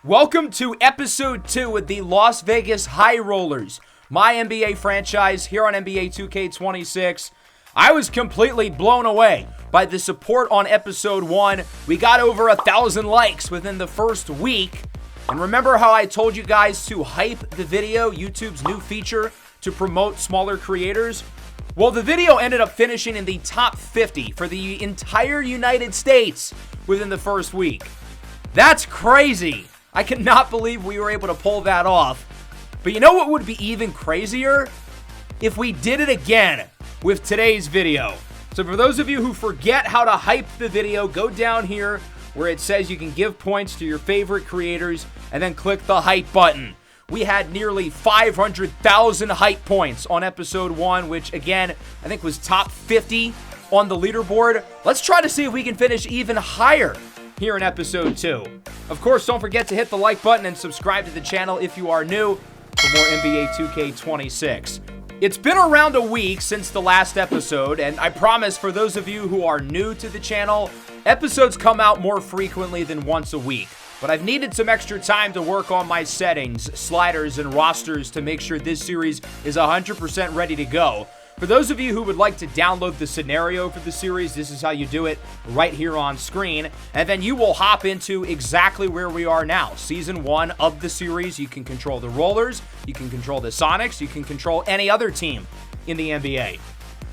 Welcome to episode 2 with the Las Vegas High Rollers, MyNBA franchise here on NBA 2K26. I was completely blown away by the support on episode 1. We got over 1,000 likes within the first week. And remember how I told you guys to hype the video, YouTube's new feature to promote smaller creators? Well, the video ended up finishing in the top 50 for the entire United States within the first week. That's crazy. I cannot believe we were able to pull that off. But you know what would be even crazier? If we did it again with today's video. So for those of you who forget how to hype the video, go down here where it says you can give points to your favorite creators and then click the hype button. We had nearly 500,000 hype points on episode 1, which again, I think was top 50 on the leaderboard. Let's try to see if we can finish even higher here in episode 2. Of course, don't forget to hit the like button and subscribe to the channel if you are new for more NBA 2K26. It's been around a week since the last episode, and I promise for those of you who are new to the channel, episodes come out more frequently than once a week. But I've needed some extra time to work on my settings, sliders, and rosters to make sure this series is 100% ready to go. For those of you who would like to download the scenario for the series, this is how you do it right here on screen. And then you will hop into exactly where we are now. Season 1 of the series. You can control the Rollers, you can control the Sonics, you can control any other team in the NBA.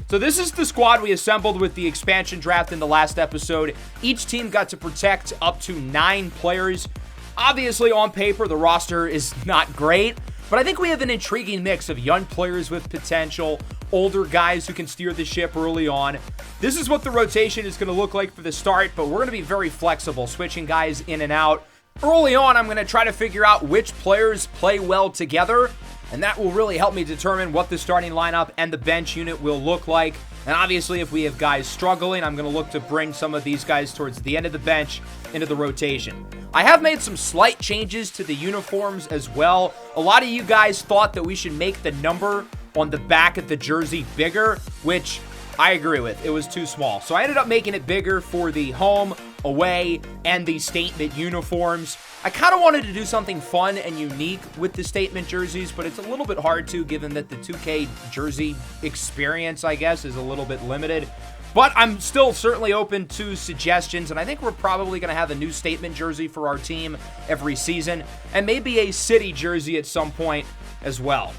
So this is the squad we assembled with the expansion draft in the last episode. Each team got to protect up to 9 players. Obviously, on paper, the roster is not great, but I think we have an intriguing mix of young players with potential, older guys who can steer the ship early on. This is what the rotation is going to look like for the start, but we're going to be very flexible, switching guys in and out. Early on, I'm going to try to figure out which players play well together, and that will really help me determine what the starting lineup and the bench unit will look like. And obviously, if we have guys struggling, I'm going to look to bring some of these guys towards the end of the bench into the rotation. I have made some slight changes to the uniforms as well. A lot of you guys thought that we should make the number on the back of the jersey bigger, which I agree with. It was too small. So I ended up making it bigger for the home, away, and the statement uniforms. I kind of wanted to do something fun and unique with the statement jerseys, but it's a little bit hard to, given that the 2K jersey experience, I guess, is a little bit limited. But I'm still certainly open to suggestions, and I think we're probably going to have a new statement jersey for our team every season, and maybe a city jersey at some point as well.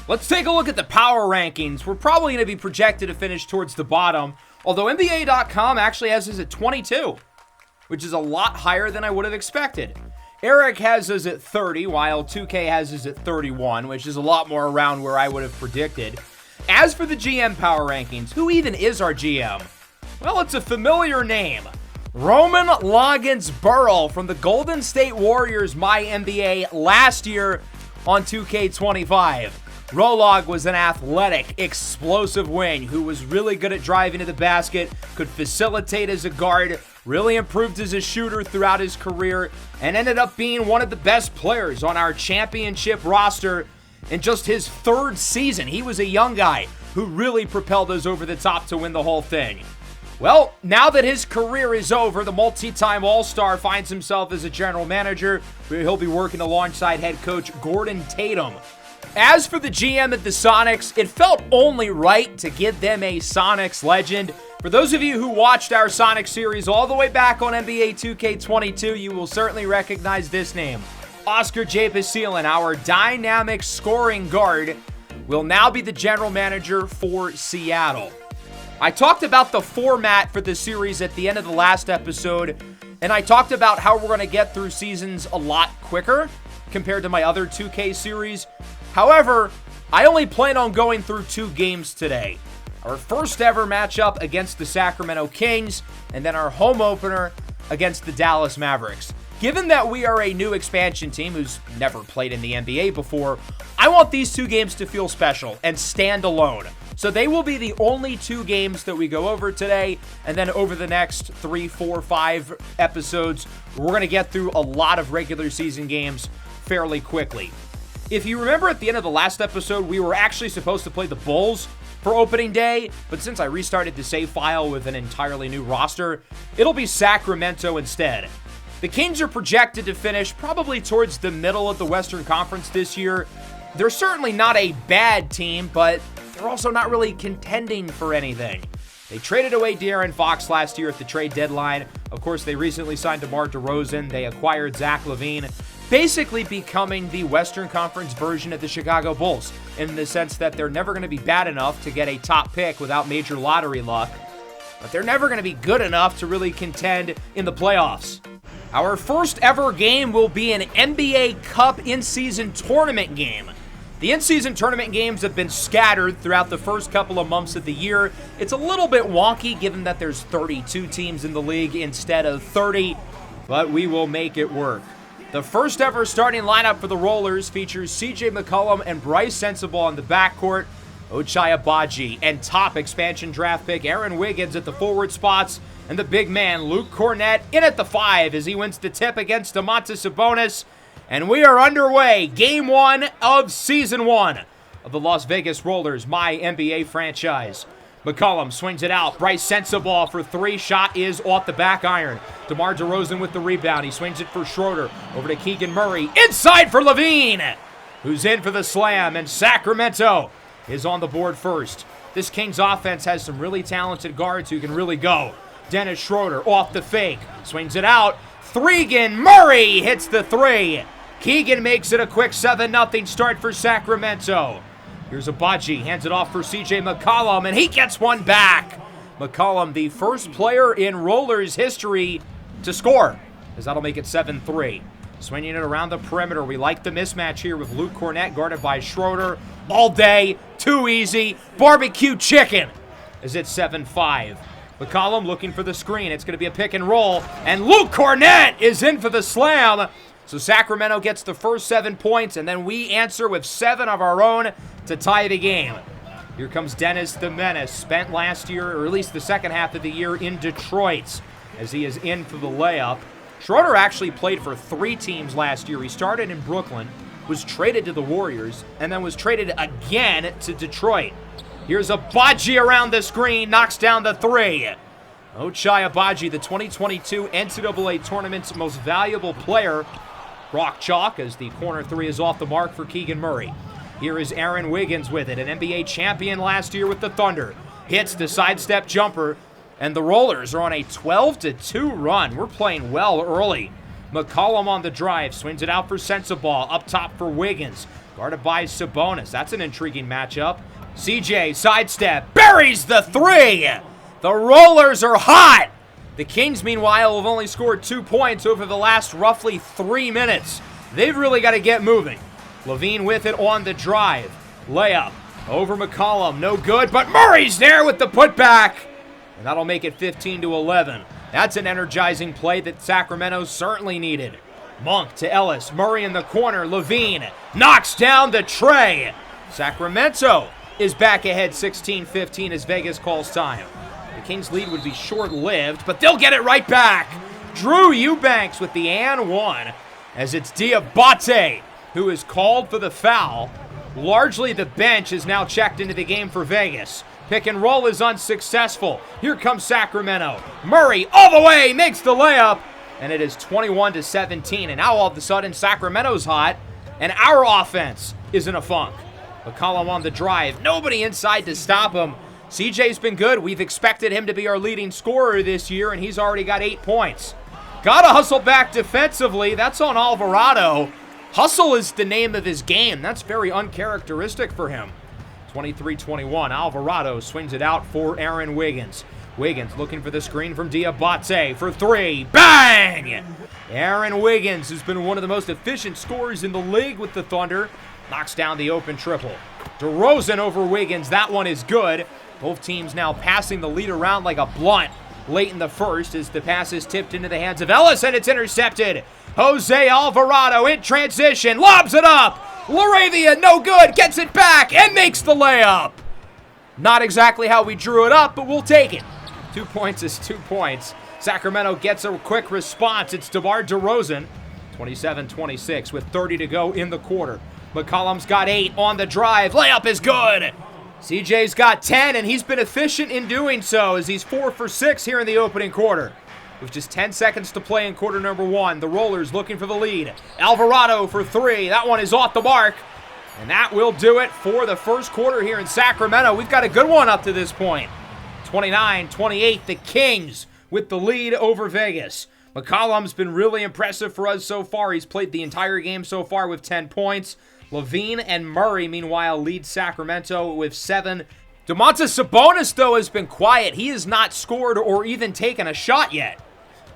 Let's take a look at the power rankings. We're probably going to be projected to finish towards the bottom, although NBA.com actually has us at 22, which is a lot higher than I would have expected. Eric has us at 30, while 2K has us at 31, which is a lot more around where I would have predicted. As for the GM power rankings, who even is our GM? Well, it's a familiar name. Roman Loggins-Burrell from the Golden State Warriors MyNBA last year on 2K25. Rolog was an athletic, explosive wing who was really good at driving to the basket, could facilitate as a guard, really improved as a shooter throughout his career, and ended up being one of the best players on our championship roster in just his 3rd season. He was a young guy who really propelled us over the top to win the whole thing. Well, now that his career is over, the multi-time All-Star finds himself as a general manager, where he'll be working alongside head coach Gordon Tatum. As for the GM at the Sonics, it felt only right to give them a Sonics legend. For those of you who watched our Sonics series all the way back on NBA 2K22, you will certainly recognize this name. Oscar Japaseelan, our dynamic scoring guard, will now be the general manager for Seattle. I talked about the format for the series at the end of the last episode, and I talked about how we're going to get through seasons a lot quicker compared to my other 2K series. However, I only plan on going through 2 games today. Our first ever matchup against the Sacramento Kings, and then our home opener against the Dallas Mavericks. Given that we are a new expansion team who's never played in the NBA before, I want these 2 games to feel special and stand alone. So they will be the only 2 games that we go over today, and then over the next 3, 4, 5 episodes, we're going to get through a lot of regular season games fairly quickly. If you remember at the end of the last episode, we were actually supposed to play the Bulls for opening day, but since I restarted the save file with an entirely new roster, it'll be Sacramento instead. The Kings are projected to finish probably towards the middle of the Western Conference this year. They're certainly not a bad team, but they're also not really contending for anything. They traded away De'Aaron Fox last year at the trade deadline. Of course, they recently signed DeMar DeRozan. They acquired Zach LaVine, basically becoming the Western Conference version of the Chicago Bulls, in the sense that they're never going to be bad enough to get a top pick without major lottery luck, but they're never going to be good enough to really contend in the playoffs. Our first ever game will be an NBA Cup in-season tournament game. The in-season tournament games have been scattered throughout the first couple of months of the year. It's a little bit wonky given that there's 32 teams in the league instead of 30, but we will make it work. The first ever starting lineup for the Rollers features CJ McCollum and Bryce Sensabaugh in the backcourt, Ochai Agbaji and top expansion draft pick Aaron Wiggins at the forward spots, and the big man Luke Kornet in at the 5 as he wins the tip against Domantas Sabonis. And we are underway, Game 1 of Season 1 of the Las Vegas Rollers, MyNBA franchise. McCollum swings it out. Bryce Sensabaugh for 3. Shot is off the back iron. DeMar DeRozan with the rebound. He swings it for Schroeder. Over to Keegan Murray. Inside for LaVine, who's in for the slam. And Sacramento is on the board first. This Kings offense has some really talented guards who can really go. Dennis Schroeder off the fake. Swings it out. Keegan Murray hits the 3. Keegan makes it a quick 7-0 start for Sacramento. Here's Agbaji, hands it off for CJ McCollum, and he gets one back. McCollum, the first player in Rollers history to score, as that'll make it 7-3. Swinging it around the perimeter. We like the mismatch here with Luke Kornet guarded by Schroeder. All day, too easy. Barbecue chicken, as it's 7-5. McCollum looking for the screen. It's going to be a pick and roll, and Luke Kornet is in for the slam. So Sacramento gets the first 7 points, and then we answer with 7 of our own to tie the game. Here comes Dennis the Menace, spent last year, or at least the second half of the year, in Detroit, as he is in for the layup. Schroeder actually played for 3 teams last year. He started in Brooklyn, was traded to the Warriors, and then was traded again to Detroit. Here's Agbaji around the screen, knocks down the 3. Ochai Agbaji, the 2022 NCAA Tournament's most valuable player. Rock chalk as the corner 3 is off the mark for Keegan Murray. Here is Aaron Wiggins with it, an NBA champion last year with the Thunder. Hits the sidestep jumper, and the Rollers are on a 12-2 run. We're playing well early. McCollum on the drive, swings it out for Sensabaugh, up top for Wiggins. Guarded by Sabonis. That's an intriguing matchup. CJ, sidestep, buries the 3! The Rollers are hot! The Kings, meanwhile, have only scored 2 points over the last roughly 3 minutes. They've really got to get moving. LaVine with it on the drive. Layup over McCollum. No good, but Murray's there with the putback. And that'll make it 15-11. That's an energizing play that Sacramento certainly needed. Monk to Ellis. Murray in the corner. LaVine knocks down the tray. Sacramento is back ahead 16-15 as Vegas calls time. The Kings' lead would be short-lived, but they'll get it right back. Drew Eubanks with the and 1, as it's Diabate who is called for the foul. Largely the bench is now checked into the game for Vegas. Pick and roll is unsuccessful. Here comes Sacramento. Murray all the way, makes the layup, and it is 21-17. And now all of a sudden Sacramento's hot, and our offense is in a funk. McCollum on the drive. Nobody inside to stop him. CJ's been good. We've expected him to be our leading scorer this year, and he's already got 8 points. Gotta hustle back defensively. That's on Alvarado. Hustle is the name of his game. That's very uncharacteristic for him. 23-21. Alvarado swings it out for Aaron Wiggins. Wiggins looking for the screen from Diabate for 3. Bang! Aaron Wiggins has been one of the most efficient scorers in the league with the Thunder. Knocks down the open triple. DeRozan over Wiggins. That one is good. Both teams now passing the lead around like a blunt late in the first as the pass is tipped into the hands of Ellis, and it's intercepted. Jose Alvarado in transition, lobs it up. Laravia, no good, gets it back and makes the layup. Not exactly how we drew it up, but we'll take it. 2 points is 2 points. Sacramento gets a quick response. It's DeMar DeRozan, 27-26 with 30 to go in the quarter. McCollum's got 8 on the drive. Layup is good. CJ's got 10, and he's been efficient in doing so as he's 4 for 6 here in the opening quarter. With just 10 seconds to play in quarter number 1, the Rollers looking for the lead. Alvarado for 3. That one is off the mark. And that will do it for the first quarter here in Sacramento. We've got a good one up to this point. 29-28, the Kings with the lead over Vegas. McCollum's been really impressive for us so far. He's played the entire game so far with 10 points. Levine and Murray, meanwhile, lead Sacramento with 7. Domantas Sabonis, though, has been quiet. He has not scored or even taken a shot yet.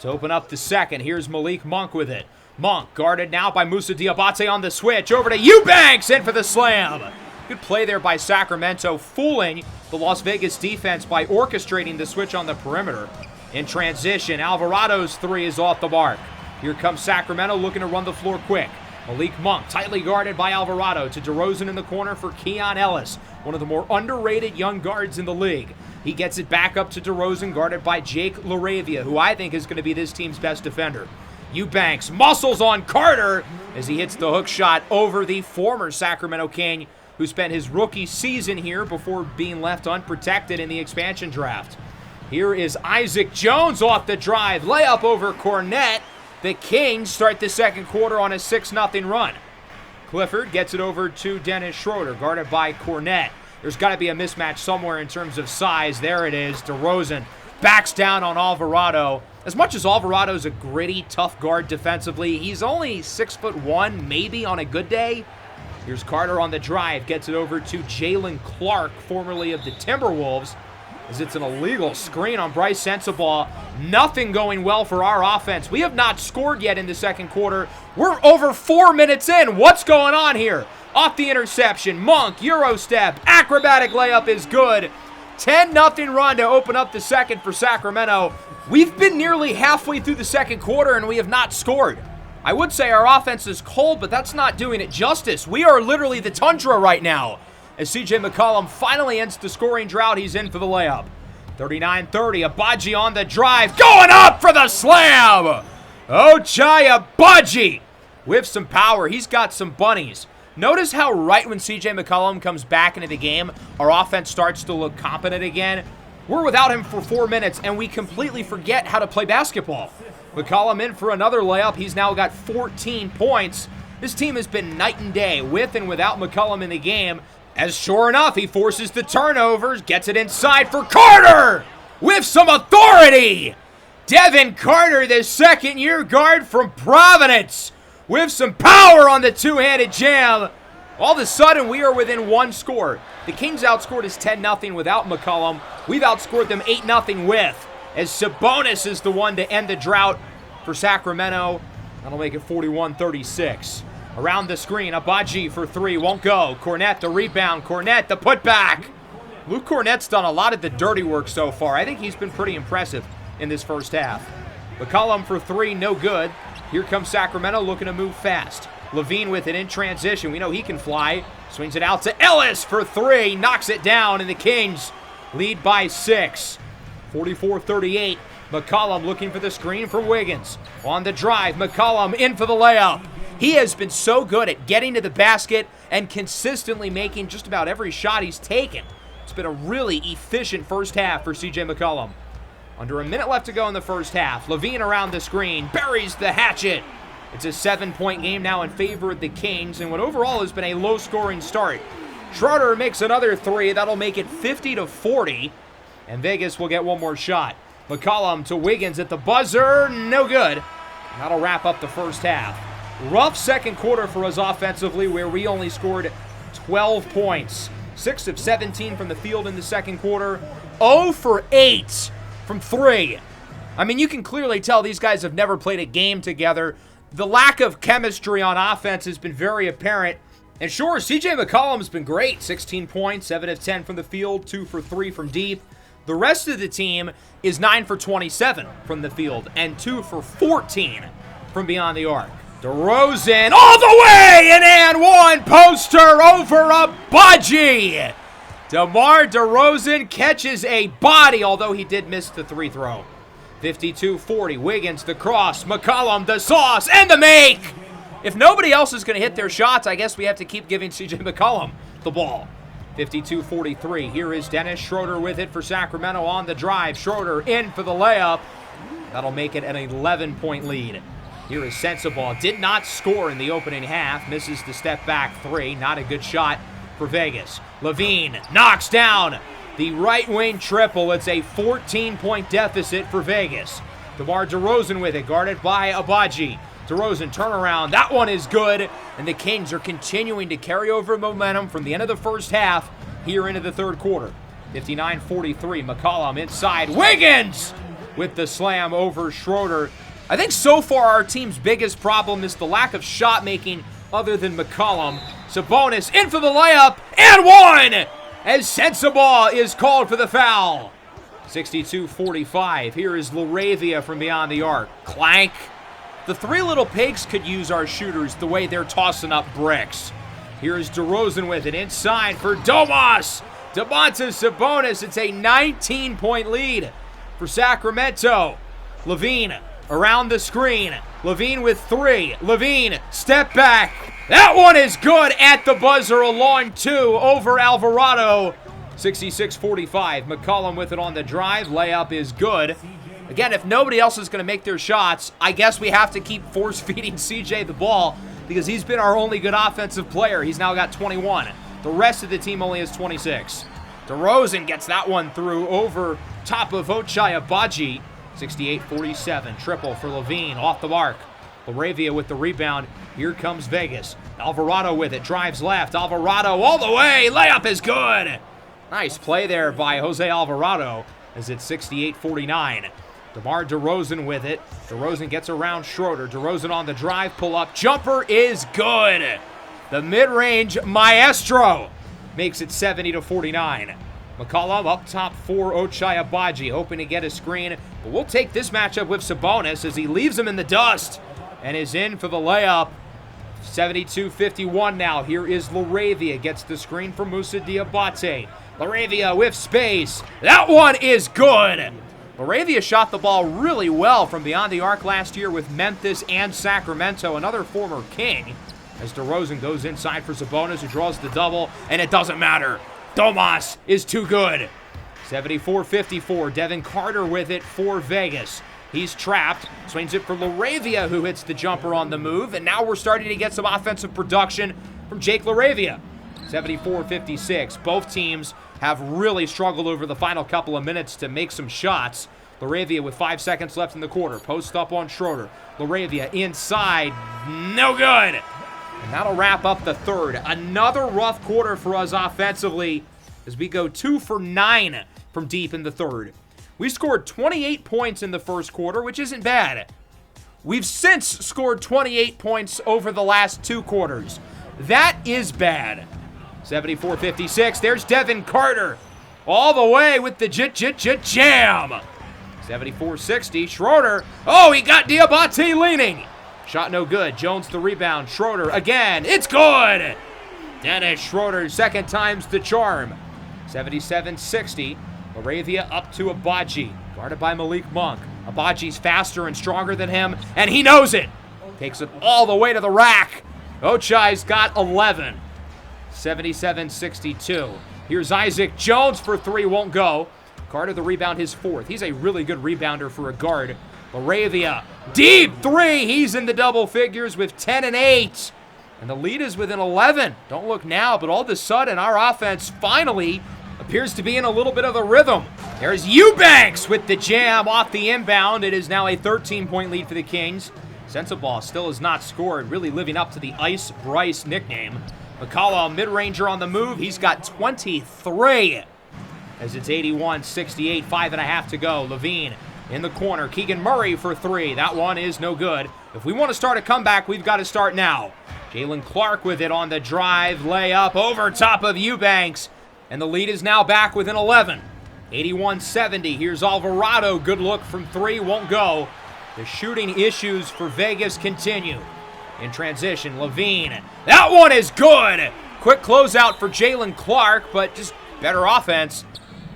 To open up the second, here's Malik Monk with it. Monk guarded now by Moussa Diabate on the switch. Over to Eubanks, in for the slam. Good play there by Sacramento, fooling the Las Vegas defense by orchestrating the switch on the perimeter. In transition, Alvarado's 3 is off the mark. Here comes Sacramento looking to run the floor quick. Malik Monk, tightly guarded by Alvarado, to DeRozan in the corner for Keon Ellis, one of the more underrated young guards in the league. He gets it back up to DeRozan, guarded by Jake LaRavia, who I think is going to be this team's best defender. Eubanks muscles on Carter as he hits the hook shot over the former Sacramento King, who spent his rookie season here before being left unprotected in the expansion draft. Here is Isaac Jones off the drive, layup over Cornette. The Kings start the second quarter on a 6-0 run. Clifford gets it over to Dennis Schroeder, guarded by Cornette. There's got to be a mismatch somewhere in terms of size. There it is. DeRozan backs down on Alvarado. As much as Alvarado's a gritty, tough guard defensively, he's only 6'1", maybe on a good day. Here's Carter on the drive, gets it over to Jalen Clark, formerly of the Timberwolves, as it's an illegal screen on Bryce Sensabaugh. Nothing going well for our offense. We have not scored yet in the second quarter. We're over 4 minutes in. What's going on here? Off the interception, Monk, Euro step, acrobatic layup is good. 10-0 run to open up the second for Sacramento. We've been nearly halfway through the second quarter and we have not scored. I would say our offense is cold, but that's not doing it justice. We are literally the tundra right now. As CJ McCollum finally ends the scoring drought, he's in for the layup. 39-30, Agbaji on the drive, going up for the slam! Ochai Agbaji with some power. He's got some bunnies. Notice how right when CJ McCollum comes back into the game, our offense starts to look competent again. We're without him for 4 minutes, and we completely forget how to play basketball. McCollum in for another layup. He's now got 14 points. This team has been night and day with and without McCollum in the game, as sure enough, he forces the turnovers, gets it inside for Carter with some authority. Devin Carter, the second-year guard from Providence, with some power on the two-handed jam. All of a sudden, we are within one score. The Kings outscored us 10-0 without McCollum. We've outscored them 8-0 with, as Sabonis is the one to end the drought for Sacramento. That'll make it 41-36. Around the screen, Agbaji for 3, won't go. Cornette the rebound, Cornette the putback. Luke Cornette's done a lot of the dirty work so far. I think he's been pretty impressive in this first half. McCollum for 3, no good. Here comes Sacramento looking to move fast. Levine with it in transition. We know he can fly. Swings it out to Ellis for 3, knocks it down, and the Kings lead by 6. 44-38. McCollum looking for the screen from Wiggins. On the drive, McCollum in for the layup. He has been so good at getting to the basket and consistently making just about every shot he's taken. It's been a really efficient first half for CJ McCollum. Under a minute left to go in the first half. Levine around the screen, buries the hatchet. It's a 7-point game now in favor of the Kings, and what overall has been a low-scoring start. Schroeder makes another 3. That'll make it 50-40, and Vegas will get one more shot. McCollum to Wiggins at the buzzer, no good. That'll wrap up the first half. Rough second quarter for us offensively, where we only scored 12 points. 6 of 17 from the field in the second quarter. 0 for 8 from 3. I mean, you can clearly tell these guys have never played a game together. The lack of chemistry on offense has been very apparent. And sure, CJ McCollum's been great. 16 points, 7 of 10 from the field, 2 for 3 from deep. The rest of the team is 9 for 27 from the field and 2 for 14 from beyond the arc. DeRozan all the way, and one poster over Agbaji. DeMar DeRozan catches a body, although he did miss the 3 throw. 52-40, Wiggins the cross, McCollum the sauce, and the make. If nobody else is going to hit their shots, I guess we have to keep giving CJ McCollum the ball. 52-43, here is Dennis Schroeder with it for Sacramento on the drive. Schroeder in for the layup. That'll make it an 11-point lead. Here is Sensabaugh. Did not score in the opening half. Misses the step back three. Not a good shot for Vegas. Levine knocks down the right wing triple. It's a 14-point deficit for Vegas. DeMar DeRozan with it, guarded by Agbaji. DeRozan turnaround. That one is good. And the Kings are continuing to carry over momentum from the end of the first half here into the third quarter. 59-43. McCollum inside. Wiggins with the slam over Schroeder. I think so far our team's biggest problem is the lack of shot making other than McCollum. Sabonis in for the layup and one as Sensabaugh is called for the foul. 62-45. Here is Laravia from beyond the arc. Clank. The three little pigs could use our shooters the way they're tossing up bricks. Here is DeRozan with it inside for Domas. Domantas Sabonis. It's a 19-point lead for Sacramento. Levine around the screen. Levine with three. Levine, step back. That one is good at the buzzer. A long two over Alvarado. 66-45. McCollum with it on the drive. Layup is good. Again, if nobody else is going to make their shots, I guess we have to keep force-feeding CJ the ball because he's been our only good offensive player. He's now got 21. The rest of the team only has 26. DeRozan gets that one through over top of Ochai Agbaji. 68-47. Triple for Levine off the mark. Laravia with the rebound. Here comes Vegas. Alvarado with it. Drives left. Alvarado all the way. Layup is good. Nice play there by Jose Alvarado as it's 68-49. DeMar DeRozan with it. DeRozan gets around Schroeder. DeRozan on the drive. Pull up. Jumper is good. The mid-range maestro makes it 70-49. McCollum up top for Ochai Agbaji, hoping to get a screen. But we'll take this matchup with Sabonis as he leaves him in the dust and is in for the layup. 72-51 now. Here is Laravia. Gets the screen for Moussa Diabate. Laravia with space. That one is good. Laravia shot the ball really well from beyond the arc last year with Memphis and Sacramento, another former King. As DeRozan goes inside for Sabonis, who draws the double, and it doesn't matter. Domas is too good. 74-54. Devin Carter with it for Vegas. He's trapped. Swings it for Laravia, who hits the jumper on the move. And now we're starting to get some offensive production from Jake Laravia. 74-56. Both teams have really struggled over the final couple of minutes to make some shots. Laravia with 5 seconds left in the quarter. Post up on Schroeder. Laravia inside. No good. And that'll wrap up the third. Another rough quarter for us offensively as we go 2 for 9 from deep in the third. We scored 28 points in the first quarter, which isn't bad. We've since scored 28 points over the last 2 quarters. That is bad. 74-56. There's Devin Carter all the way with the jam. 74-60. Schroeder. Oh, he got Diabate leaning. Shot no good. Jones the rebound. Schroeder again. It's good. Dennis Schroeder, second time's the charm. 77-60. Laravia up to Agbaji. Guarded by Malik Monk. Abaji's faster and stronger than him, and he knows it. Takes it all the way to the rack. Ochai's got 11. 77-62. Here's Isaac Jones for three. Won't go. Carter the rebound, his fourth. He's a really good rebounder for a guard. Laravia, deep three. He's in the double figures with 10 and 8. And the lead is within 11. Don't look now, but all of a sudden our offense finally appears to be in a little bit of a rhythm. There's Eubanks with the jam off the inbound. It is now a 13-point lead for the Kings. Sensabaugh still has not scored, really living up to the Ice Bryce nickname. McCollum, mid-ranger on the move. He's got 23 as it's 81-68, 5.5 to go. Levine in the corner. Keegan Murray for three. That one is no good. If we want to start a comeback, we've got to start now. Jalen Clark with it on the drive. Layup over top of Eubanks. And the lead is now back within 11. 81-70. Here's Alvarado. Good look from three. Won't go. The shooting issues for Vegas continue. In transition, Levine. That one is good. Quick closeout for Jalen Clark, but just better offense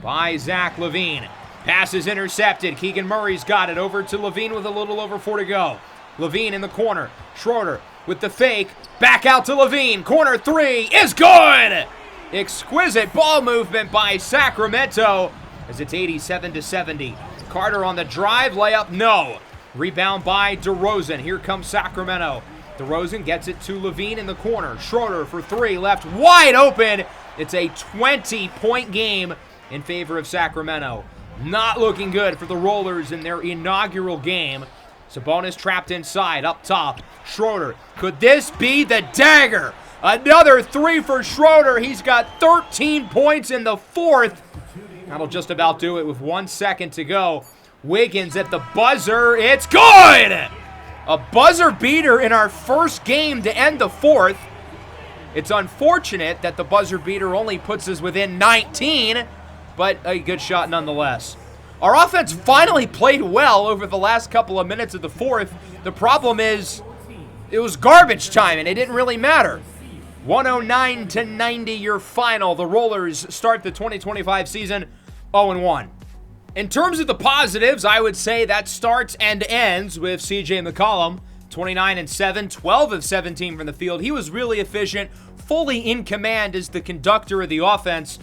by Zach Levine. Pass is intercepted. Keegan Murray's got it over to Levine with a little over 4 to go. Levine in the corner. Schroeder with the fake. Back out to Levine. Corner three is good. Exquisite ball movement by Sacramento as it's 87-70. Carter on the drive, layup, no. Rebound by DeRozan. Here comes Sacramento. DeRozan gets it to Levine in the corner. Schroeder for three, left wide open. It's a 20-point game in favor of Sacramento. Not looking good for the Rollers in their inaugural game. Sabonis trapped inside, up top. Schroeder, could this be the dagger? Another three for Schroeder. He's got 13 points in the fourth. That'll just about do it with 1 second to go. Wiggins at the buzzer. It's good! A buzzer beater in our first game to end the fourth. It's unfortunate that the buzzer beater only puts us within 19, but a good shot nonetheless. Our offense finally played well over the last couple of minutes of the fourth. The problem is it was garbage time, and it didn't really matter. 109-90 your final. The Rollers start the 2025 season 0-1. In terms of the positives, I would say that starts and ends with C.J. McCollum. 29-7, 12 of 17 from the field. He was really efficient, fully in command as the conductor of the offense.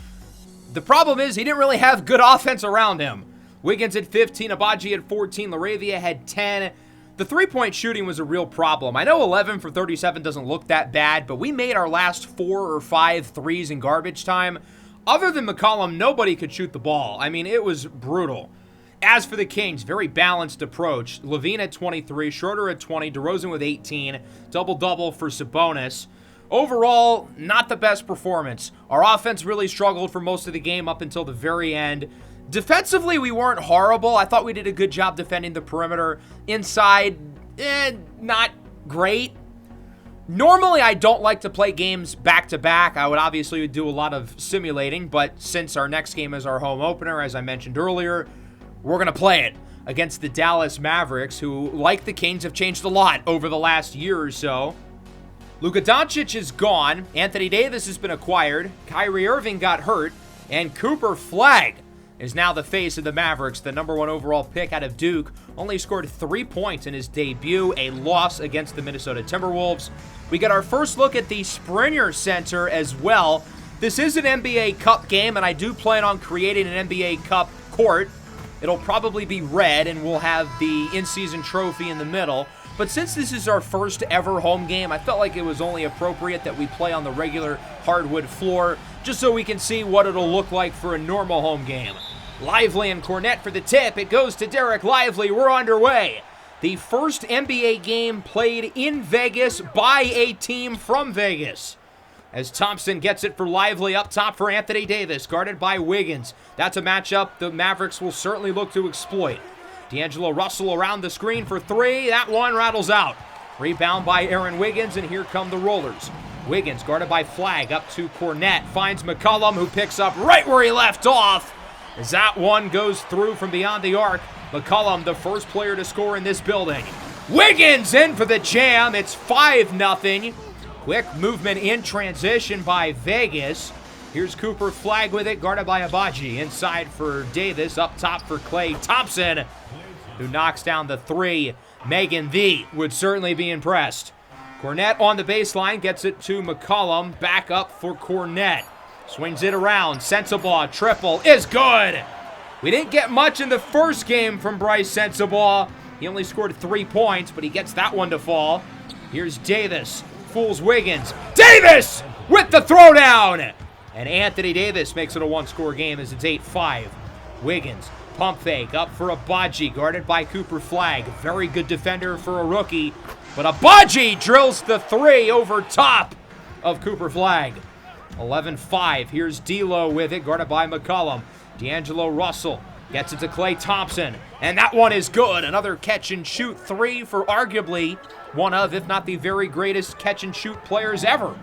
The problem is he didn't really have good offense around him. Wiggins had 15, Abaji had 14, Laravia had 10. The three-point shooting was a real problem. I know 11 for 37 doesn't look that bad, but we made our last 4 or 5 threes in garbage time. Other than McCollum, nobody could shoot the ball. I mean, it was brutal. As for the Kings, very balanced approach. Levine at 23, Schroeder at 20, DeRozan with 18, double-double for Sabonis. Overall, not the best performance. Our offense really struggled for most of the game up until the very end. Defensively, we weren't horrible. I thought we did a good job defending the perimeter. Inside, not great. Normally, I don't like to play games back-to-back. I would obviously do a lot of simulating, but since our next game is our home opener, as I mentioned earlier, we're going to play it against the Dallas Mavericks, who, like the Kings, have changed a lot over the last year or so. Luka Doncic is gone. Anthony Davis has been acquired. Kyrie Irving got hurt. And Cooper Flagg is now the face of the Mavericks, the number 1 overall pick out of Duke. Only scored 3 points in his debut, a loss against the Minnesota Timberwolves. We get our first look at the Springer Center as well. This is an NBA Cup game, and I do plan on creating an NBA Cup court. It'll probably be red, and we'll have the in-season trophy in the middle. But since this is our first ever home game, I felt like it was only appropriate that we play on the regular hardwood floor, just so we can see what it'll look like for a normal home game. Lively and Cornette for the tip. It goes to Derek Lively. We're underway. The first NBA game played in Vegas by a team from Vegas. As Thompson gets it for Lively, up top for Anthony Davis, guarded by Wiggins. That's a matchup the Mavericks will certainly look to exploit. D'Angelo Russell around the screen for 3. That one rattles out. Rebound by Aaron Wiggins, and here come the Rollers. Wiggins, guarded by Flagg, up to Cornette. Finds McCollum, who picks up right where he left off. As that one goes through from beyond the arc. McCollum, the first player to score in this building. Wiggins in for the jam. It's 5-0. Quick movement in transition by Vegas. Here's Cooper Flagg with it, guarded by Abaji. Inside for Davis, up top for Klay Thompson, who knocks down the 3. Megan Thee would certainly be impressed. Cornette on the baseline, gets it to McCollum. Back up for Cornette. Swings it around. Sensabaugh, triple is good. We didn't get much in the first game from Bryce Sensabaugh. He only scored 3 points, but he gets that one to fall. Here's Davis. Fools Wiggins. Davis with the throwdown. And Anthony Davis makes it a 1-score game as it's 8-5. Wiggins, pump fake, up for Abaji, guarded by Cooper Flagg. Very good defender for a rookie. But Abaji drills the 3 over top of Cooper Flagg. 11-5. Here's D'Lo with it, guarded by McCollum. D'Angelo Russell gets it to Klay Thompson. And that one is good. Another catch-and-shoot 3 for arguably one of, if not the very greatest catch-and-shoot players ever.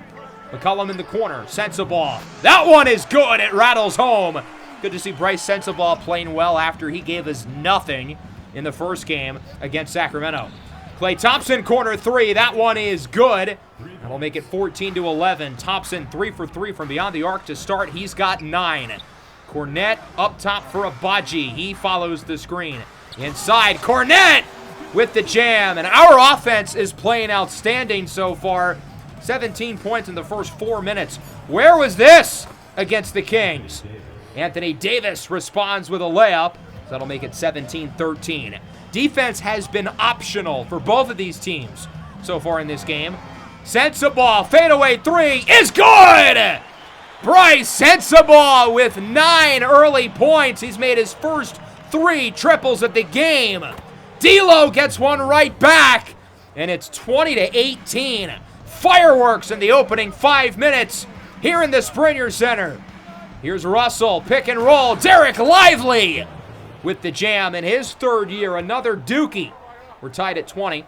McCollum in the corner. Sensabaugh. That one is good. It rattles home. Good to see Bryce Sensabaugh playing well after he gave us nothing in the first game against Sacramento. Klay Thompson, corner 3. That one is good. That'll make it 14-11. Thompson 3 for 3 from beyond the arc to start. He's got 9. Cornette up top for Abaji. He follows the screen. Inside, Cornette with the jam. And our offense is playing outstanding so far. 17 points in the first 4 minutes. Where was this against the Kings? Anthony Davis responds with a layup. So that'll make it 17-13. Defense has been optional for both of these teams so far in this game. Sensabaugh, fadeaway three is good! Bryce Sensabaugh with 9 early points. He's made his first 3 triples of the game. D'Lo gets one right back, and it's 20-18. Fireworks in the opening 5 minutes here in the Springer Center. Here's Russell, pick and roll. Derek Lively with the jam in his 3rd year. Another Dookie. We're tied at 20.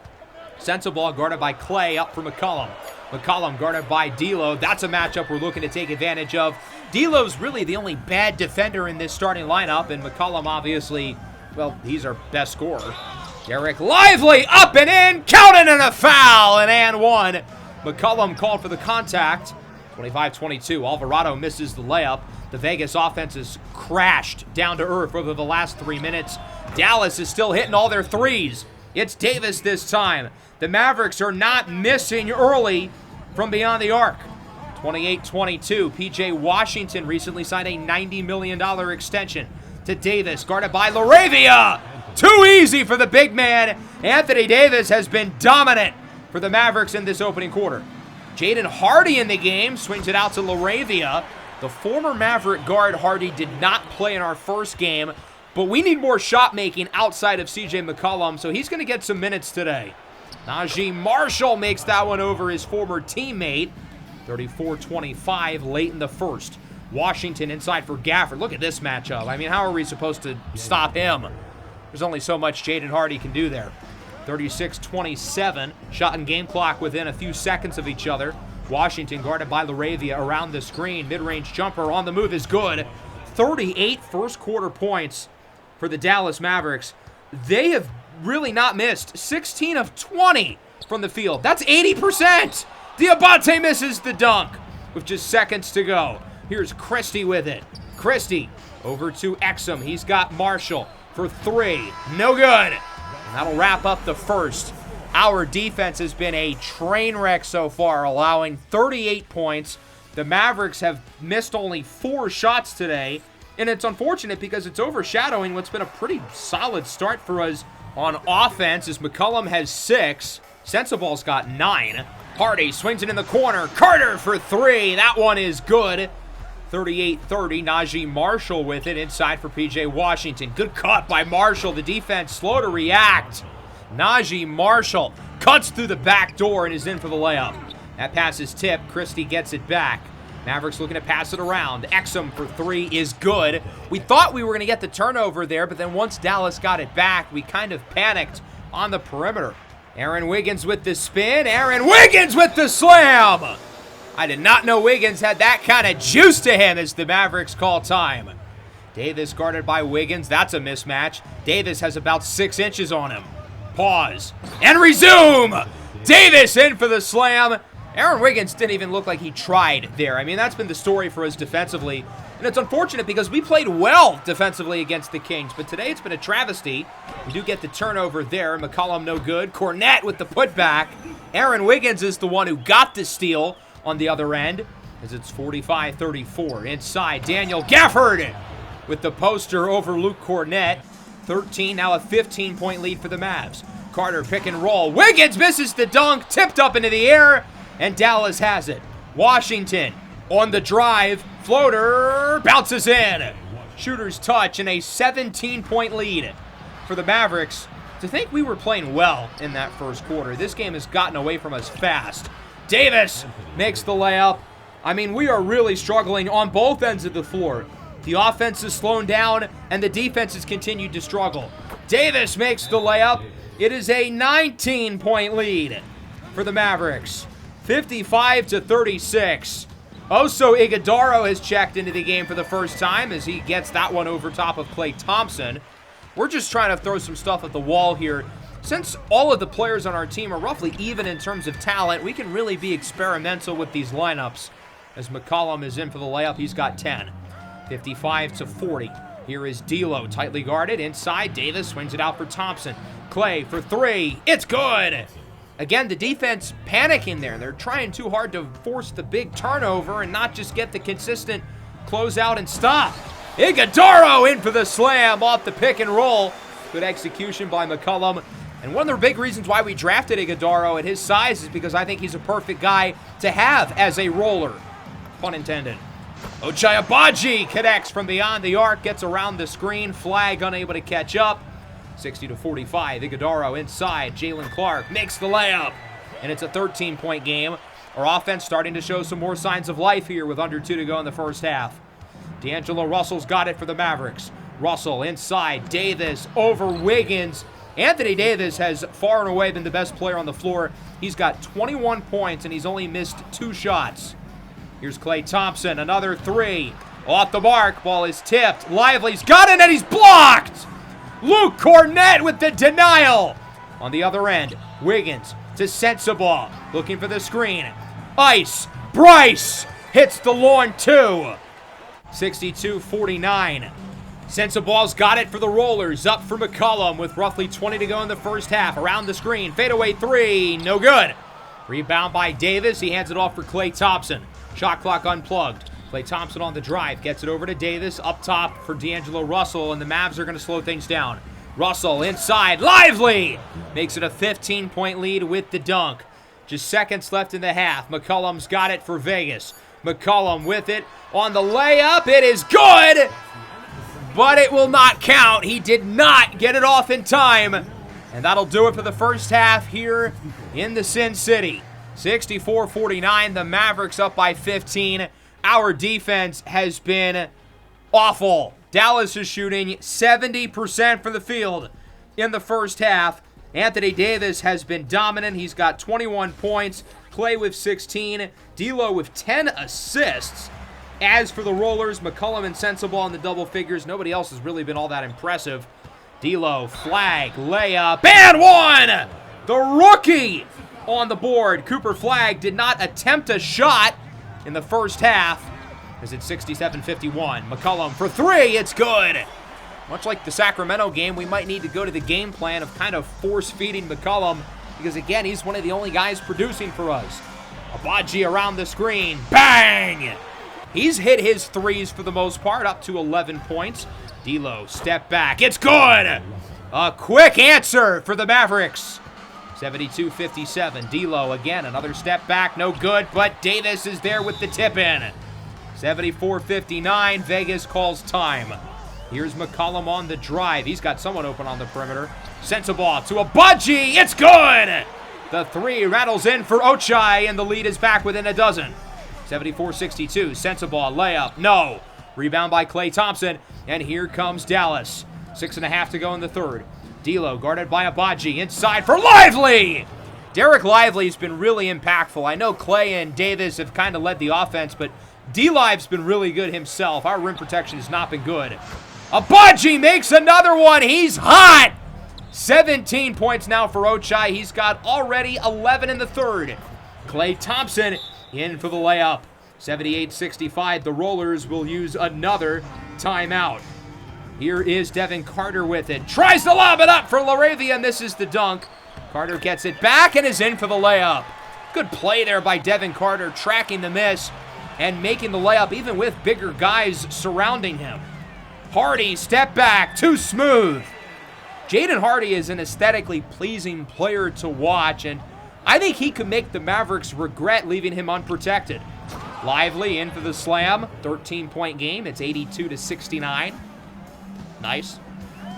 Sensabaugh guarded by Clay, up for McCollum. McCollum guarded by D'Lo. That's a matchup we're looking to take advantage of. D'Lo's really the only bad defender in this starting lineup, and McCollum obviously, well, he's our best scorer. Derek Lively up and in, counting and a foul, and one. McCollum called for the contact. 25-22. Alvarado misses the layup. The Vegas offense has crashed down to earth over the last 3 minutes. Dallas is still hitting all their threes. It's Davis this time. The Mavericks are not missing early from beyond the arc. 28-22. PJ Washington recently signed a $90 million extension to Davis, guarded by LaRavia. Too easy for the big man. Anthony Davis has been dominant for the Mavericks in this opening quarter. Jaden Hardy in the game, swings it out to LaRavia. The former Maverick guard Hardy did not play in our first game, but we need more shot making outside of CJ McCollum, so he's going to get some minutes today. Najee Marshall makes that one over his former teammate. 34-25 late in the first. Washington inside for Gafford. Look at this matchup. I mean, how are we supposed to stop him? There's only so much Jaden Hardy can do there. 36-27. Shot and game clock within a few seconds of each other. Washington guarded by LaRavia around the screen. Mid-range jumper on the move is good. 38 first quarter points for the Dallas Mavericks. They have really not missed. 16 of 20 from the field. That's 80%. Diabate misses the dunk with just seconds to go. Here's Christie with it. Christie over to Exum. He's got Marshall for 3. No good. And that'll wrap up the first. Our defense has been a train wreck so far, allowing 38 points. The Mavericks have missed only 4 shots today, and it's unfortunate because it's overshadowing what's been a pretty solid start for us on offense, as McCollum has 6. Sensabaugh's got 9. Hardy swings it in the corner. Carter for 3. That one is good. 38-30. Najee Marshall with it inside for PJ Washington. Good cut by Marshall. The defense slow to react. Najee Marshall cuts through the back door and is in for the layup. That pass is tipped. Christie gets it back. Mavericks looking to pass it around. Exum for 3 is good. We thought we were going to get the turnover there, but then once Dallas got it back, we kind of panicked on the perimeter. Aaron Wiggins with the spin. Aaron Wiggins with the slam. I did not know Wiggins had that kind of juice to him as the Mavericks call time. Davis guarded by Wiggins. That's a mismatch. Davis has about 6 inches on him. Pause and resume. Davis in for the slam. Aaron Wiggins didn't even look like he tried there. I mean, that's been the story for us defensively. And it's unfortunate because we played well defensively against the Kings, but today it's been a travesty. We do get the turnover there. McCollum no good. Cornette with the putback. Aaron Wiggins is the one who got the steal on the other end, as it's 45-34. Inside, Daniel Gafford with the poster over Luke Cornette. 13, now a 15-point lead for the Mavs. Carter pick and roll. Wiggins misses the dunk, tipped up into the air, and Dallas has it. Washington on the drive. Floater bounces in. Shooter's touch and a 17-point lead for the Mavericks. To think we were playing well in that first quarter. This game has gotten away from us fast. Davis makes the layup. I mean, we are really struggling on both ends of the floor. The offense is slowing down, and the defense has continued to struggle. Davis makes the layup. It is a 19-point lead for the Mavericks. 55-36. Oso Iguodaro has checked into the game for the first time as he gets that one over top of Klay Thompson. We're just trying to throw some stuff at the wall here. Since all of the players on our team are roughly even in terms of talent, we can really be experimental with these lineups. As McCollum is in for the layup, he's got 10. 55-40. Here is D'Lo, tightly guarded. Inside, Davis swings it out for Thompson. Klay for 3. It's good! Again, the defense panicking there. They're trying too hard to force the big turnover and not just get the consistent closeout and stop. Iguodaro in for the slam off the pick and roll. Good execution by McCollum. And one of the big reasons why we drafted Iguodaro at his size is because I think he's a perfect guy to have as a roller. Pun intended. Ochai Agbaji connects from beyond the arc, gets around the screen. Flag unable to catch up. 60-45. Iguodaro inside. Jalen Clark makes the layup. And it's a 13-point game. Our offense starting to show some more signs of life here with under 2 to go in the first half. D'Angelo Russell's got it for the Mavericks. Russell inside. Davis over Wiggins. Anthony Davis has far and away been the best player on the floor. He's got 21 points, and he's only missed 2 shots. Here's Klay Thompson, another 3. Off the mark, ball is tipped. Lively's got it, and he's blocked! Luke Cornett with the denial. On the other end, Wiggins to Sensabaugh, looking for the screen. Ice, Bryce hits the lawn 2. 62-49. Sensabaugh's got it for the Rollers. Up for McCollum with roughly 20 to go in the first half. Around the screen. Fadeaway 3. No good. Rebound by Davis. He hands it off for Klay Thompson. Shot clock unplugged. Klay Thompson on the drive. Gets it over to Davis. Up top for D'Angelo Russell. And the Mavs are going to slow things down. Russell inside. Lively! Makes it a 15-point lead with the dunk. Just seconds left in the half. McCollum's got it for Vegas. McCollum with it on the layup. It is good! But it will not count. He did not get it off in time. And that'll do it for the first half here in the Sin City. 64-49, the Mavericks up by 15. Our defense has been awful. Dallas is shooting 70% from the field in the first half. Anthony Davis has been dominant. He's got 21 points. Klay with 16. D'Lo with 10 assists. As for the Rollers, McCollum and Sensabaugh in the double figures. Nobody else has really been all that impressive. D'Lo, flag, layup, and one! The rookie on the board. Cooper Flagg did not attempt a shot in the first half. As it's 67-51. McCollum for 3, it's good! Much like the Sacramento game, we might need to go to the game plan of kind of force-feeding McCollum because, again, he's one of the only guys producing for us. Agbaji around the screen. Bang! He's hit his threes for the most part, up to 11 points. D'Lo, step back. It's good! A quick answer for the Mavericks. 72-57. D'Lo again, another step back, no good, but Davis is there with the tip-in. 74-59. Vegas calls time. Here's McCollum on the drive. He's got someone open on the perimeter. Sensabaugh to Agbaji. It's good! The 3 rattles in for Ochai, and the lead is back within a dozen. 74-62. Sensabaugh layup. No. Rebound by Klay Thompson. And here comes Dallas. 6.5 to go in the third. D'Lo guarded by Agbaji. Inside for Lively! Derek Lively's been really impactful. I know Klay and Davis have kind of led the offense, but D-Live's been really good himself. Our rim protection has not been good. Agbaji makes another one. He's hot! 17 points now for Ochai. He's got already 11 in the third. Klay Thompson in for the layup. 78-65. The Rollers will use another timeout. Here is Devin Carter with it. Tries to lob it up for LaRavia, and this is the dunk. Carter gets it back and is in for the layup. Good play there by Devin Carter, tracking the miss and making the layup even with bigger guys surrounding him. Hardy, step back, too smooth. Jaden Hardy is an aesthetically pleasing player to watch, and I think he could make the Mavericks regret leaving him unprotected. Lively in for the slam. 13-point game. It's 82-69. Nice.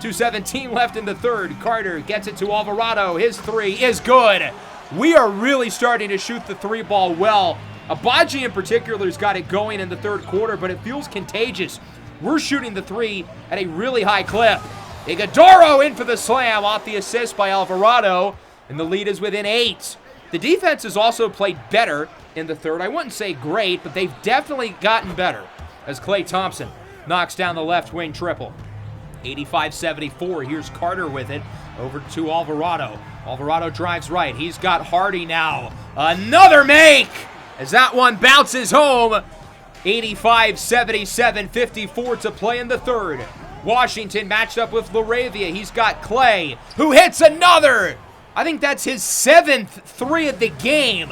2:17 left in the third. Carter gets it to Alvarado. His 3 is good. We are really starting to shoot the 3 ball well. Agbaji in particular has got it going in the third quarter, but it feels contagious. We're shooting the 3 at a really high clip. Iguodaro in for the slam off the assist by Alvarado, and the lead is within 8. The defense has also played better in the third. I wouldn't say great, but they've definitely gotten better as Klay Thompson knocks down the left wing triple. 85-74. Here's Carter with it over to Alvarado. Alvarado drives right. He's got Hardy now. Another make as that one bounces home. 85-77, 54 to play in the third. Washington matched up with LaRavia. He's got Klay, who hits another. I think that's his 7th 3 of the game.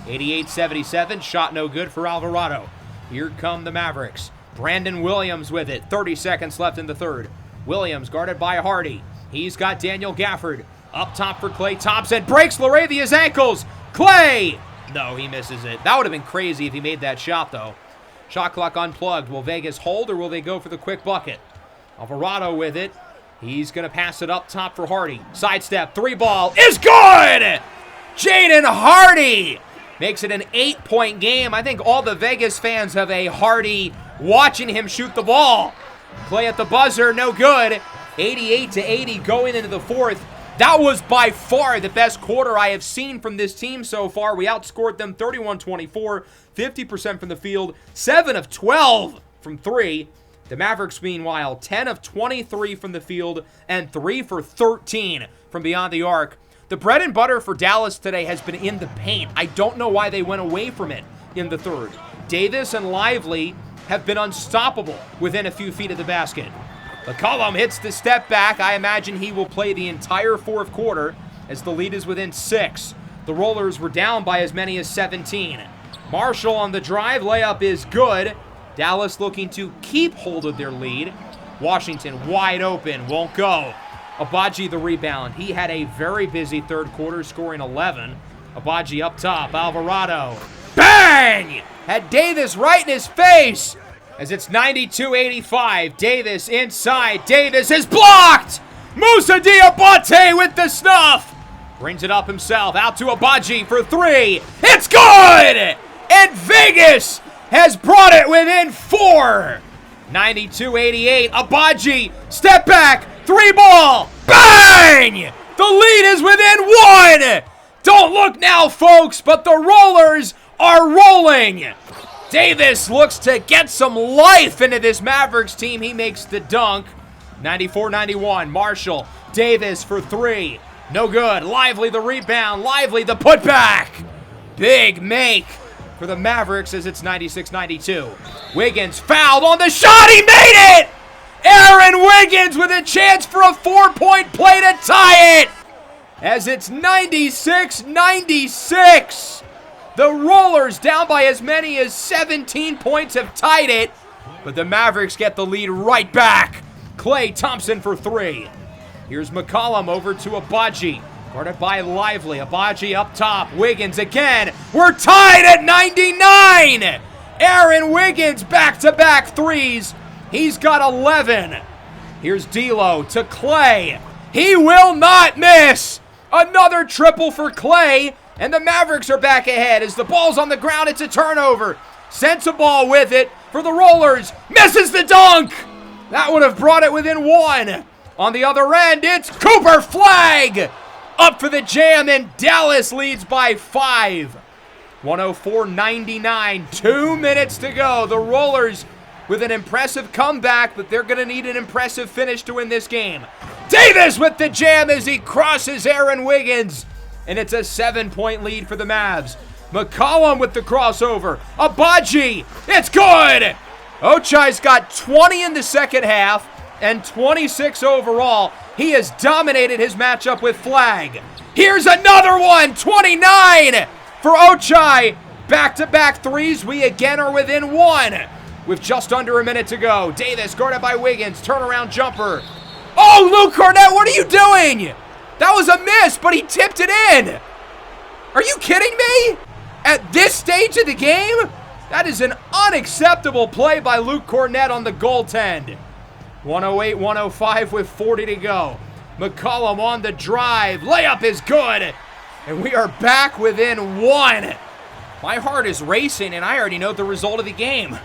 88-77, shot no good for Alvarado. Here come the Mavericks. Brandon Williams with it. 30 seconds left in the third. Williams guarded by Hardy. He's got Daniel Gafford. Up top for Klay Thompson. Breaks Laravia's ankles. Klay! No, he misses it. That would have been crazy if he made that shot, though. Shot clock unplugged. Will Vegas hold or will they go for the quick bucket? Alvarado with it. He's going to pass it up top for Hardy. Sidestep. 3-ball is good! Jaden Hardy makes it an 8-point game. I think all the Vegas fans have a Hardy watching him shoot the ball. Klay at the buzzer, no good. 88-80 going into the fourth. That was by far the best quarter I have seen from this team so far. We outscored them 31-24, 50% from the field, 7 of 12 from 3. The Mavericks, meanwhile, 10 of 23 from the field and 3 for 13 from beyond the arc. The bread and butter for Dallas today has been in the paint. I don't know why they went away from it in the third. Davis and Lively have been unstoppable within a few feet of the basket. McCollum hits the step back. I imagine he will play the entire fourth quarter as the lead is within 6. The Rollers were down by as many as 17. Marshall on the drive. Layup is good. Dallas looking to keep hold of their lead. Washington wide open. Won't go. Agbaji the rebound. He had a very busy third quarter, scoring 11. Agbaji up top. Alvarado. Bang! Had Davis right in his face as it's 92-85. Davis inside. Davis is blocked! Moussa Diabate with the snuff! Brings it up himself. Out to Agbaji for 3. It's good! And Vegas has brought it within 4. 92-88. Agbaji, step back, 3-ball. Bang! The lead is within 1. Don't look now, folks, but the Rollers are rolling. Davis looks to get some life into this Mavericks team. He makes the dunk. 94-91. Marshall, Davis for 3. No good. Lively the rebound. Lively the putback. Big make for the Mavericks as it's 96-92. Wiggins fouled on the shot. He made it! Aaron Wiggins with a chance for a 4-point play to tie it as it's 96-96. The Rollers down by as many as 17 points have tied it, but the Mavericks get the lead right back. Klay Thompson for 3. Here's McCollum over to Agbaji. Guarded by Lively. Agbaji up top. Wiggins again. We're tied at 99. Aaron Wiggins back-to-back threes. He's got 11. Here's D'Lo to Klay. He will not miss. Another triple for Klay. And the Mavericks are back ahead. As the ball's on the ground, it's a turnover. Sends a ball with it for the Rollers. Misses the dunk. That would have brought it within 1. On the other end, it's Cooper Flagg. Up for the jam, and Dallas leads by 5. 104-99. 2 minutes to go. The Rollers with an impressive comeback, but they're going to need an impressive finish to win this game. Davis with the jam as he crosses Aaron Wiggins. And it's a 7-point lead for the Mavs. McCollum with the crossover. Agbaji. It's good. Ochai's got 20 in the second half and 26 overall. He has dominated his matchup with Flagg. Here's another one. 29 for Ochai. Back-to-back threes. We again are within 1 with just under a minute to go. Davis guarded by Wiggins. Turnaround jumper. Oh, Luke Cornett, what are you doing? That was a miss, but he tipped it in. Are you kidding me? At this stage of the game? That is an unacceptable play by Luke Cornett on the goaltend. 108-105 with 40 to go. McCollum on the drive. Layup is good. And we are back within 1. My heart is racing, and I already know the result of the game.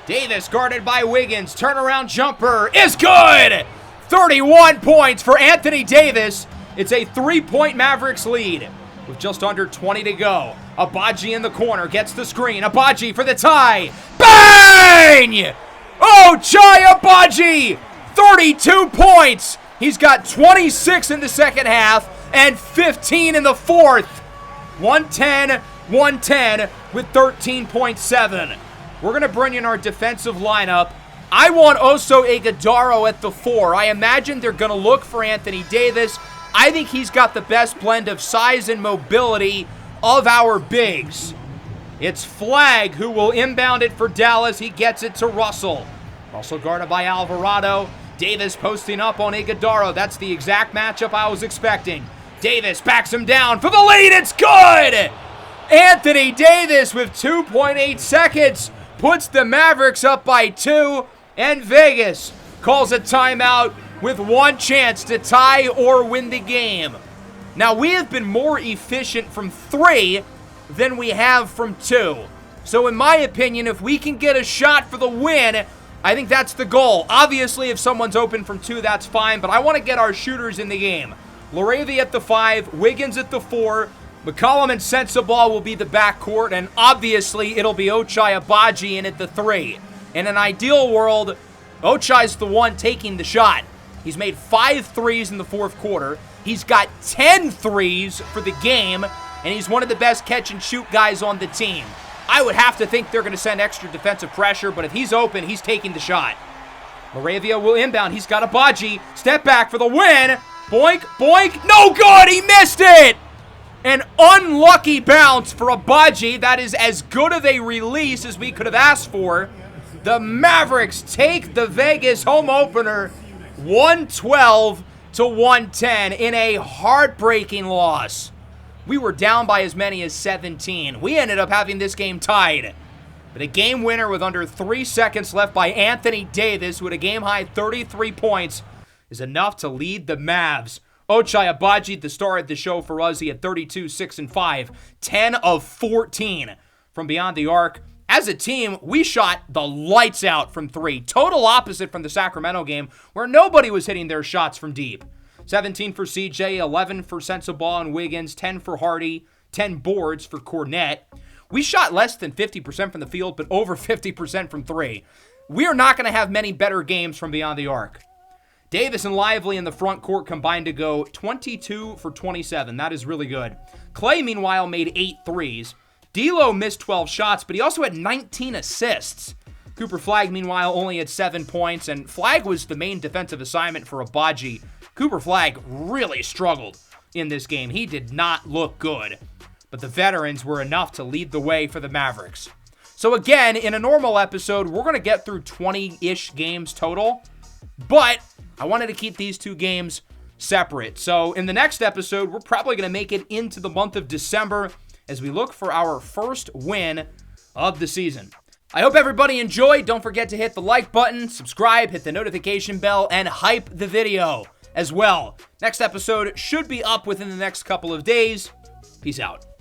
Davis guarded by Wiggins. Turnaround jumper is good. 31 points for Anthony Davis. It's a 3-point Mavericks lead with just under 20 to go. Agbaji in the corner gets the screen. Agbaji for the tie. Bang! Ochai Agbaji, 32 points. He's got 26 in the second half and 15 in the fourth. 110-110 with 13.7. We're going to bring in our defensive lineup. I want Oso Ighodaro at the 4. I imagine they're going to look for Anthony Davis. I think he's got the best blend of size and mobility of our bigs. It's Flagg who will inbound it for Dallas. He gets it to Russell. Also guarded by Alvarado. Davis posting up on Iguodala. That's the exact matchup I was expecting. Davis backs him down for the lead. It's good! Anthony Davis with 2.8 seconds puts the Mavericks up by 2, and Vegas calls a timeout with one chance to tie or win the game. Now, we have been more efficient from 3 than we have from 2. So in my opinion, if we can get a shot for the win, I think that's the goal. Obviously, if someone's open from 2, that's fine, but I want to get our shooters in the game. LaRavia at the 5, Wiggins at the 4, McCollum and Sensabaugh will be the backcourt, and obviously it'll be Ochai Agbaji in at the 3. In an ideal world, Ochai's the one taking the shot. He's made 5 threes in the fourth quarter. He's got 10 threes for the game, and he's one of the best catch-and-shoot guys on the team. I would have to think they're going to send extra defensive pressure, but if he's open, he's taking the shot. LaRavia will inbound. He's got Agbaji. Step back for the win. Boink, boink. No good. He missed it. An unlucky bounce for Agbaji. That is as good of a release as we could have asked for. The Mavericks take the Vegas home opener 112-110 in a heartbreaking loss. We were down by as many as 17. We ended up having this game tied. But a game winner with under 3 seconds left by Anthony Davis with a game-high 33 points is enough to lead the Mavs. Ochai Agbaji, the star at the show for us, he had 32, 6, and 5, 10 of 14 from beyond the arc. As a team, we shot the lights out from 3. Total opposite from the Sacramento game, where nobody was hitting their shots from deep. 17 for CJ, 11 for Sensabaugh and Wiggins, 10 for Hardy, 10 boards for Cornette. We shot less than 50% from the field, but over 50% from 3. We are not going to have many better games from beyond the arc. Davis and Lively in the front court combined to go 22 for 27. That is really good. Clay, meanwhile, made 8 threes. D'Lo missed 12 shots, but he also had 19 assists. Cooper Flagg, meanwhile, only had 7 points, and Flagg was the main defensive assignment for Agbaji. Cooper Flagg really struggled in this game. He did not look good, but the veterans were enough to lead the way for the Mavericks. So again, in a normal episode, we're going to get through 20-ish games total, but I wanted to keep these 2 games separate. So in the next episode, we're probably going to make it into the month of December as we look for our first win of the season. I hope everybody enjoyed. Don't forget to hit the like button, subscribe, hit the notification bell, and hype the video as well. Next episode should be up within the next couple of days. Peace out.